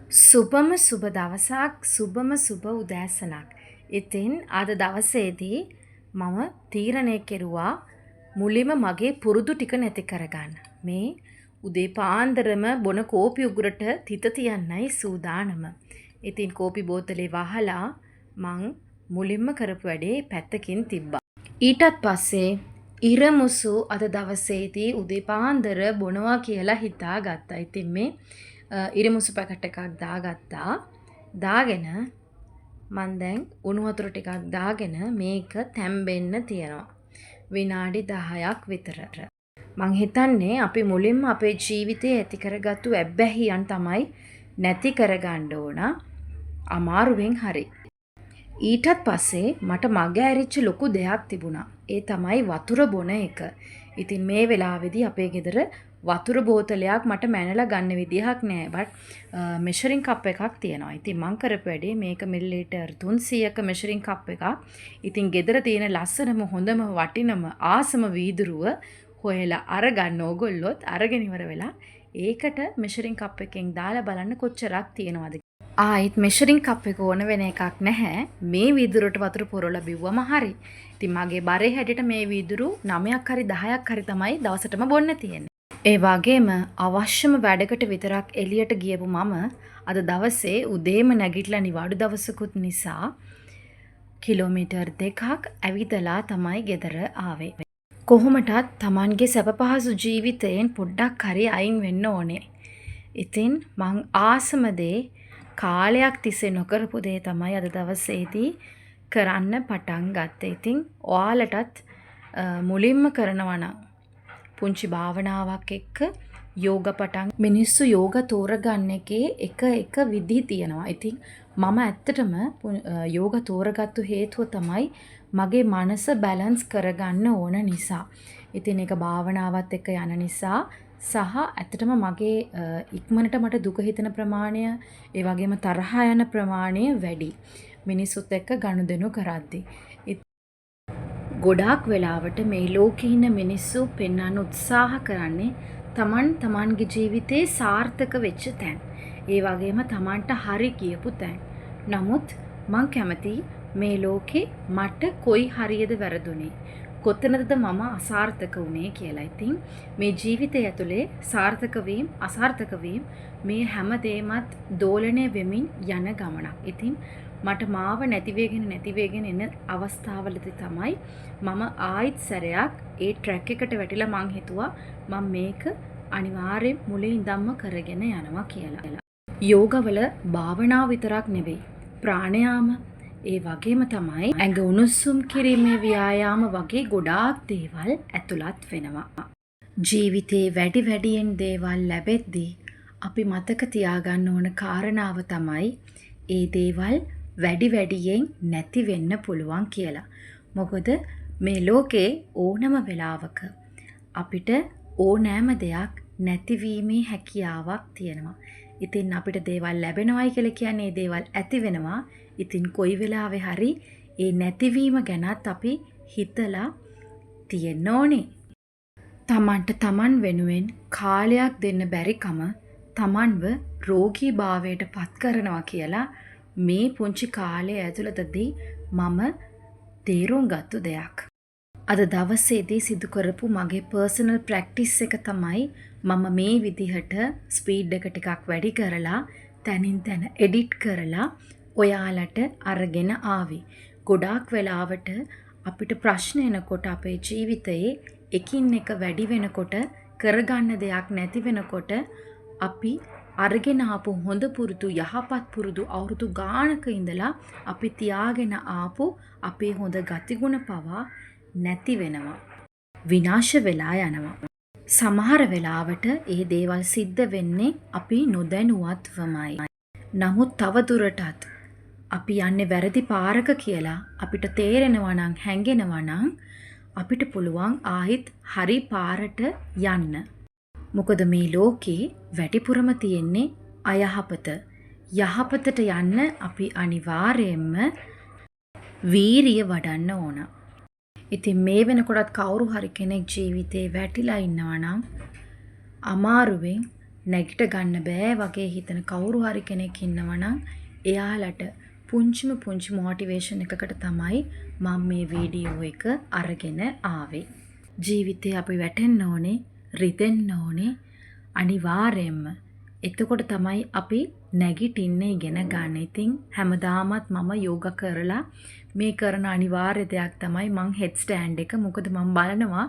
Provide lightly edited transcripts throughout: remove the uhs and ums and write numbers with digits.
සුබම සුබ දවසක් සුබම සුබ උදෑසනක්. ඉතින් අද දවසේදී මම තීරණය කෙරුවා මුලින්ම මගේ පුරුදු ටික නැති කරගන්න. මේ උදේ පාන්දරම බොන කෝපි උගුරට තිත තියන්නයි සූදානම. ඉතින් කෝපි බෝතලේ වහලා මං මුලින්ම කරපු වැඩේ පැත්තකින් තිබ්බා. ඊටත් පස්සේ ඉරමුසු අද දවසේදී උදේ පාන්දර බොනවා කියලා හිතාගත්තා. ඉතින් මේ ඉරිමුසු පැකට් එකක් දාගත්තා. දාගෙන මං දැන් උණු වතුර ටිකක් දාගෙන මේක තැම්බෙන්න තියනවා. විනාඩි 10ක් විතර. මං හිතන්නේ අපි මුලින්ම අපේ ජීවිතයේ ඇති කරගත්තු ඇබ්බැහියන් තමයි නැති කරගන්න ඕන. අමාරුවෙන් හරි. ඊටත් පස්සේ මට මග ඇරිච්ච ලොකු දෙයක් තිබුණා. ඒ තමයි වතුර බොන එක. ඉතින් මේ වෙලාවේදී අපේ ගෙදර වතුර බෝතලයක් මට මැනලා ගන්න විදිහක් නෑ. බට් මෙෂරින් කප් එකක් තියෙනවා. ඉතින් මං කරපු වැඩේ මේක මිලිලීටර් 300ක මෙෂරින් කප් එකක්. ඉතින් ගෙදර තියෙන ලස්සනම හොඳම වටිනම ආසම වීදුරුව හොයලා අරගන්න ඕගොල්ලොත් අරගෙන ඉවර වෙලා ඒකට මෙෂරින් කප් එකෙන් දාලා බලන්න කොච්චරක් තියෙනවද. ආයිත් මෙෂරින් කප් එක ඕන වෙන එකක් නැහැ. මේ වීදුරුවට වතුර පුරවලා බිව්වම හරි. ඉතින් මගේ බරේ හැටියට මේ වීදුරු 9ක් හරි 10ක් හරි තමයි දවසටම බොන්න තියෙන්නේ. ඒ වගේම අවශ්‍යම වැඩකට විතරක් එළියට ගියපු මම අද දවසේ උදේම නැගිටලා නිවාඩු දවසකුත් නිසා කිලෝමීටර් 2ක් ඇවිදලා තමයි ගෙදර ආවේ. කොහොමටත් Tamanගේ සැප පහසු ජීවිතයෙන් පොඩ්ඩක් හරි අයින් වෙන්න ඕනේ. ඉතින් මං ආසම දේ කාලයක් තිස්සේ නොකරපු දේ තමයි අද දවසේදී කරන්න පටන් ගත්තේ. ඉතින් ඔයාලටත් මුලින්ම කරනවා නම් පුංචි භාවනාවක් එක්ක යෝග පටන් මිනිස්සු යෝග තෝරගන්න එකේ එක විදි තියෙනවා. ඉතින් මම ඇත්තටම යෝග තෝරගත්තු හේතුව තමයි මගේ මනස බැලන්ස් කරගන්න ඕන නිසා. ඉතින් ඒක භාවනාවත් එක්ක යන නිසා සහ ඇත්තටම මගේ ඉක්මනට මට දුක හිතෙන ප්‍රමාණය ඒ වගේම තරහ යන ප්‍රමාණය වැඩි. මිනිස්සුත් එක්ක ගනුදෙනු කරද්දී. ගොඩාක් වෙලාවට මේ ලෝකේ ඉන්න මිනිස්සු පෙන්වන්න උත්සාහ කරන්නේ තමන්ගේ ජීවිතේ සාර්ථක වෙච්ච තැන්. ඒ වගේම තමන්ට හරි කියපු තැන්. නමුත් මං කැමති මේ ලෝකේ මට කොයි හරියද වැරදුනේ. කොතනද මම අසාර්ථක වුනේ කියලා. ඉතින් මේ ජීවිතය ඇතුලේ සාර්ථක වීම අසාර්ථක වීම මේ හැම දෙයක්මත් දෝලණය වෙමින් යන ගමනක්. ඉතින් මට මාව නැති වෙගෙන එන අවස්ථාවලදී තමයි මම ආයිත් සැරයක් ඒ ට්‍රැක් එකට වැටිලා මං හිතුවා මම මේක අනිවාර්යෙන් මුලින් ඉඳන්ම කරගෙන යනවා කියලා. යෝගවල භාවනාව විතරක් නෙවෙයි ප්‍රාණයාම ඒ වගේම තමයි ඇඟ උණුසුම් කිරීමේ ව්‍යායාම වගේ ගොඩාක් දේවල් ඇතුළත් වෙනවා. ජීවිතේ වැඩියෙන් දේවල් ලැබෙද්දී අපි මතක තියාගන්න ඕන කාරණාව තමයි ඒ දේවල් වැඩියෙන් නැති වෙන්න පුළුවන් කියලා. මොකද මේ ලෝකේ ඕනම වෙලාවක අපිට ඕනෑම දෙයක් නැතිවීමේ හැකියාවක් තියෙනවා. ඉතින් අපිට දේවල් ලැබෙනවයි කියලා කියන්නේ දේවල් ඇති වෙනවා. ඉතින් කොයි වෙලාවෙ හරි ඒ නැතිවීම ගැනත් අපි හිතලා තියෙන්න ඕනේ. තමන්ට තමන් වෙනුවෙන් කාලයක් දෙන්න බැරිකම තමන්ව රෝගී භාවයට පත් කරනවා කියලා මේ පුංචි කාලය ඇතුළතදී මම තේරුම් ගත්තු දෙයක්. අද දවසේදී සිදු කරපු මගේ පර්සනල් ප්‍රැක්ටිස් එක තමයි මම මේ විදිහට ස්පීඩ් එක ටිකක් වැඩි කරලා තනින් තන එඩිට් කරලා ඔයාලට අරගෙන ආවේ. ගොඩාක් වෙලාවට අපිට ප්‍රශ්න එනකොට අපේ ජීවිතයේ එකින් එක වැඩි වෙනකොට කරගන්න දෙයක් නැති වෙනකොට අපි අරගෙන ආපු හොඳ පුරුදු යහපත් පුරුදු අවුරුදු ගානක ඉඳලා අපි තියාගෙන ආපු අපේ හොඳ ගතිගුණ පවා නැති වෙනවා. විනාශ වෙලා යනවා. සමහර වෙලාවට ඒ දේවල් සිද්ධ වෙන්නේ අපි නොදැනුවත්වමයි. නමුත් තවදුරටත් අපි යන්නේ වැරදි පාරක කියලා අපිට තේරෙනවා නම් හැඟෙනවා නම් අපිට පුළුවන් ආයිත් හරි පාරට යන්න. මොකද මේ ලෝකේ වැඩිපුරම තියෙන්නේ අයහපත. යහපතට යන්න අපි අනිවාර්යයෙන්ම වීරිය වඩන්න ඕන. ඉතින් මේ වෙනකොටත් කවුරු හරි කෙනෙක් ජීවිතේ වැටිලා ඉන්නවා නම් අමාරුවෙන් නැගිට ගන්න බෑ වගේ හිතන කවුරු හරි කෙනෙක් ඉන්නවා නම් එයාලට පුංචිම පුංචි මොටිවේෂන් එකකට තමයි මම මේ වීඩියෝ එක අරගෙන ආවේ. ජීවිතේ අපි වැටෙන්න ඕනේ, රිදෙන්න ඕනේ අනිවාර්යයෙන්ම. එතකොට තමයි අපි නැගිටින්නේ ඉගෙන ගන්න. ඉතින් හැමදාමත් මම යෝගා කරලා මේ කරන අනිවාර්ය දෙයක් තමයි මං හෙඩ් ස්ටෑන්ඩ් එක. මොකද මම බලනවා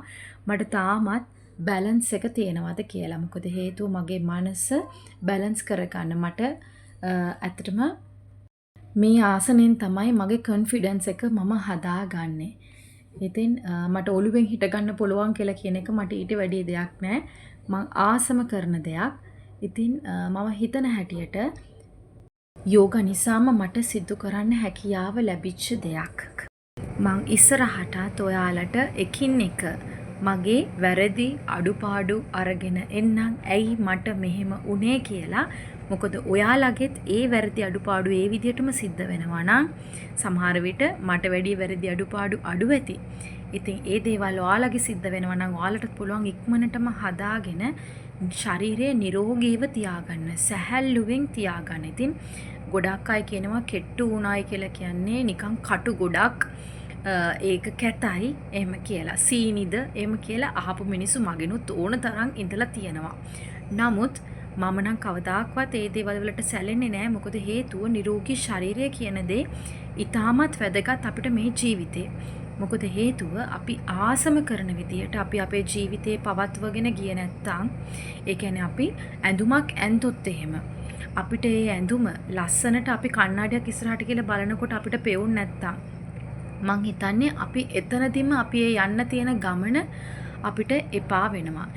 මට තාමත් බැලන්ස් එක තියෙනවද කියලා. මොකද හේතුව මගේ මනස බැලන්ස් කරගන්න මට ඇත්තටම මේ ආසනෙන් තමයි මගේ කොන්ෆිඩන්ස් එක මම හදාගන්නේ. ඉතින් මට ඔළුවෙන් හිට ගන්න පුළුවන් කියලා කියන එක මට ඊට වැඩි දෙයක් නෑ. මං ආසම කරන දෙයක්. ඉතින් මම හිතන හැටියට යෝගා නිසාම මට සිදු කරන්න හැකියාව ලැබිච්ච දෙයක්. මං ඉස්සරහටත් ඔයාලට එකින් එක මගේ වැරදි අඩුපාඩු අරගෙන එන්නම්. ඇයි මට මෙහෙම උනේ කියලා. මොකද ඔයාලගෙත් ඒ වැරදි අඩුපාඩු ඒ විදිහටම සිද්ධ වෙනවා නම් සමහර විට මට වැඩි වැරදි අඩුපාඩු අඩු ඇති. ඉතින් ඒ දේවල් ඔයාලගේ සිද්ධ වෙනවා නම් ඔයාලට පුළුවන් ඉක්මනටම හදාගෙන ශරීරය නිරෝගීව තියාගන්න, සැහැල්ලුවෙන් තියාගන්න. ඉතින් ගොඩක් අය කියනවා කෙට්ටු වුණායි කියලා කියන්නේ නිකන් කටු ගොඩක් ඒක කැතයි එහෙම කියලා. සීනිද එහෙම කියලා අහපු මිනිස්සු මගෙනුත් ඕන තරම් ඉඳලා තියෙනවා. නමුත් මම නම් කවදාක්වත් ඒ දේවල් වලට සැලෙන්නේ නැහැ. මොකද හේතුව නිරෝගී ශරීරය කියන දේ ඊටමත් වැදගත් අපිට මේ ජීවිතේ. මොකද හේතුව අපි ආසම කරන විදියට අපි අපේ ජීවිතේ පවත්වගෙන ගියේ නැත්තම් ඒ කියන්නේ අපි ඇඳුමක් ඇඳොත් එහෙම අපිට ඒ ඇඳුම ලස්සනට අපි කණ්ණාඩියක් ඉස්සරහට කියලා බලනකොට අපිට පෙවුන්නේ නැත්තම් මං හිතන්නේ අපි එතනදිම අපි යන්න තියෙන ගමන අපිට එපා වෙනවා.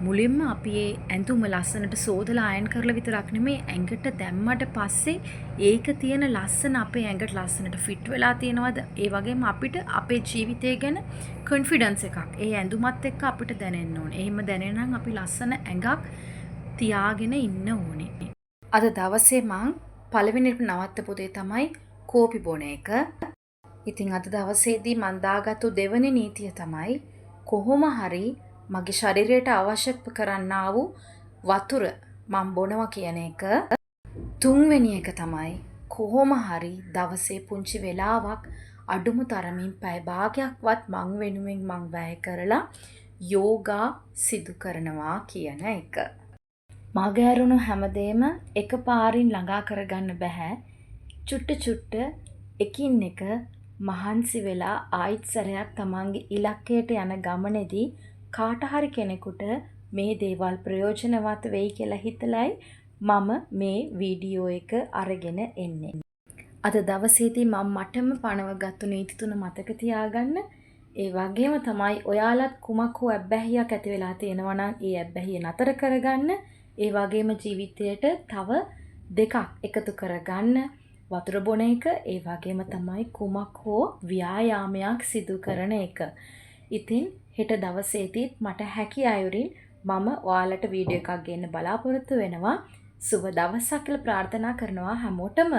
මුලින්ම අපි ඒ ඇඳුම ලස්සනට සෝදලා අයන් කරලා විතරක් නෙමෙයි ඇඟට දැම්මට පස්සේ ඒක තියෙන ලස්සන අපේ ඇඟට ලස්සනට ෆිට වෙලා තියෙනවද? ඒ වගේම අපිට අපේ ජීවිතය ගැන කොන්ෆිඩන්ස් එකක් ඒ ඇඳුමත් එක්ක අපිට දැනෙන්න ඕනේ. එහෙම දැනෙනනම් අපි ලස්සන ඇඟක් තියාගෙන ඉන්න ඕනේ. අද දවසේ මං පළවෙනිට නවත්තපු දේ තමයි කෝපි බොන එක. ඉතින් අද දවසේදී මං දාගත්තු දෙවෙනි නීතිය තමයි කොහොම හරි මගේ ශරීරයට අවශ්‍ය කරන්නා වූ වතුර මම බොනවා කියන එක. තුන්වෙනි එක තමයි කොහොම හරි දවසේ පුංචි වෙලාවක් අඩුම තරමින් පැය භාගයක්වත් මං වෙනුවෙන් මං වැය කරලා යෝගා සිදු කරනවා කියන එක. මගහැරුණු හැමදේම එකපාරින් ළඟා කරගන්න බෑ. චුට්ට චුට්ට එකින් එක මහන්සි වෙලා ආයිත් සැරයක් තමන්ගේ ඉලක්කයට යන ගමනේදී කාට හරි කෙනෙකුට මේ දේවල් ප්‍රයෝජනවත් වෙයි කියලා හිතලයි මම මේ වීඩියෝ එක අරගෙන එන්නේ. අද දවසේදී මම මටම පනවගත්තු නීති තුන මතක තියාගන්න. ඒ වගේම තමයි ඔයාලත් කුමක් හෝ අබ්බැහියක් ඇති වෙලා තියෙනවා නම් ඒ අබ්බැහිය නතර කරගන්න. ඒ වගේම ජීවිතයට තව දෙකක් එකතු කරගන්න. වතුර බොන එක, ඒ වගේම තමයි කුමක් හෝ ව්‍යායාමයක් සිදු කරන එක. ඉතින් හෙට දවසේදීත් මට හැකි අයුරින් මම ඔයාලට වීඩියෝ එකක් ගෙන්න බලාපොරොත්තු වෙනවා. සුබ දවසක් කියලා ප්‍රාර්ථනා කරනවා හැමෝටම.